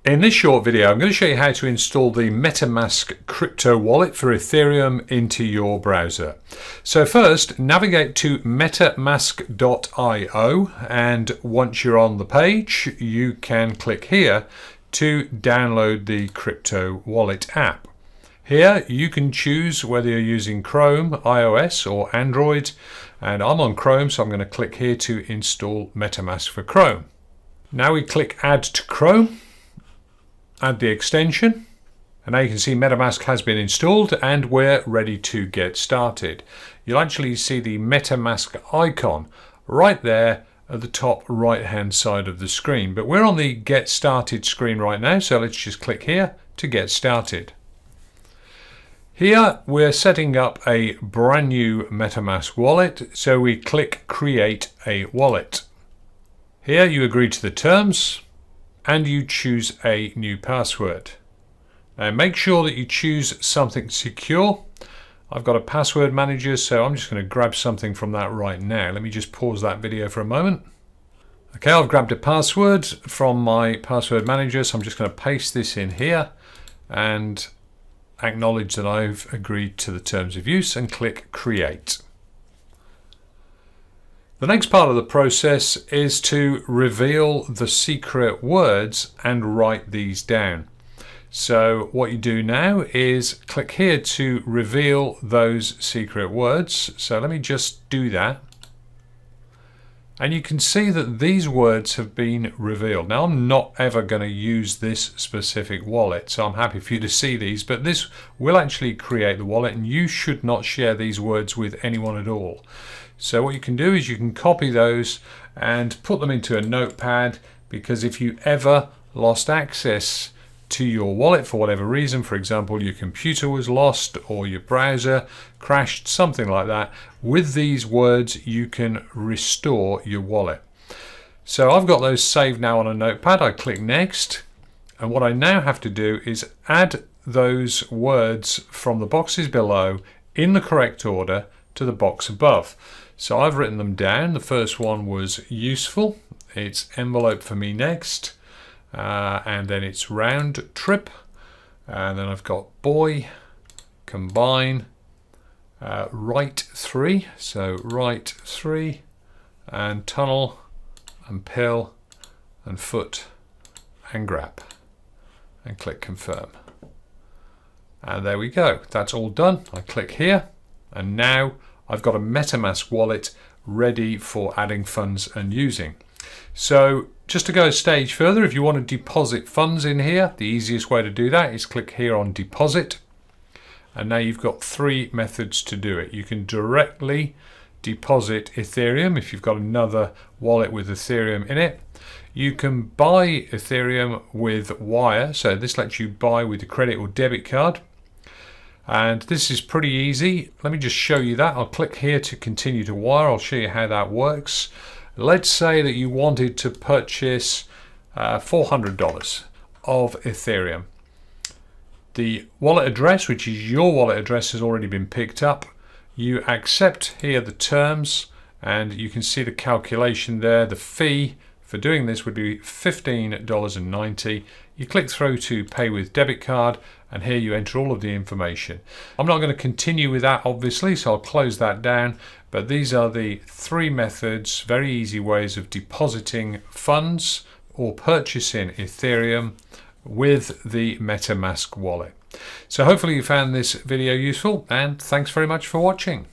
In this short video, I'm going to show you how to install the MetaMask crypto wallet for Ethereum into your browser. So first, navigate to metamask.io, and once you're on the page, you can click here to download the crypto wallet app. Here you can choose whether you're using Chrome, iOS or Android, and I'm on Chrome, so I'm going to click here to install MetaMask for Chrome. Now we click Add to Chrome. Add the extension, and now you can see MetaMask has been installed and we're ready to get started. You'll actually see the MetaMask icon right there at the top right hand side of the screen, but we're on the Get Started screen right now, so let's just click here to get started. Here we're setting up a brand new MetaMask wallet, so we click Create a Wallet. Here you agree to the terms and you choose a new password. Now make sure that you choose something secure. I've got a password manager, so I'm just going to grab something from that right now. Let me just pause that video for a moment. Okay, I've grabbed a password from my password manager, so I'm just going to paste this in here and acknowledge that I've agreed to the terms of use and click Create. The next part of the process is to reveal the secret words and write these down. So what you do now is click here to reveal those secret words. So let me just do that. And you can see that these words have been revealed. Now I'm not ever going to use this specific wallet, so I'm happy for you to see these, but this will actually create the wallet and you should not share these words with anyone at all. So what you can do is you can copy those and put them into a notepad, because if you ever lost access to your wallet for whatever reason, for example your computer was lost or your browser crashed, something like that, with these words you can restore your wallet. So I've got those saved now on a notepad. I click Next, and what I now have to do is add those words from the boxes below in the correct order to the box above. So I've written them down. The first one was useful. It's envelope for me next. And then it's round trip. And then I've got boy, combine, write 3. So write 3, and tunnel, and pill, and foot, and grab. And click confirm. And there we go. That's all done. I click here. And now I've got a MetaMask wallet ready for adding funds and using. So just to go a stage further, if you want to deposit funds in here, the easiest way to do that is click here on deposit. And now you've got 3 methods to do it. You can directly deposit Ethereum if you've got another wallet with Ethereum in it. You can buy Ethereum with Wyre, so this lets you buy with a credit or debit card. And this is pretty easy. Let me just show you that. I'll click here to continue to Wyre. I'll show you how that works. Let's say that you wanted to purchase $400 of Ethereum. The wallet address, which is your wallet address, has already been picked up. You accept here the terms, and you can see the calculation there. The fee for doing this would be $15.90. You click through to pay with debit card, and here you enter all of the information. I'm not going to continue with that obviously, so I'll close that down, but these are the 3 methods, very easy ways of depositing funds or purchasing Ethereum with the MetaMask wallet. So hopefully you found this video useful, and thanks very much for watching.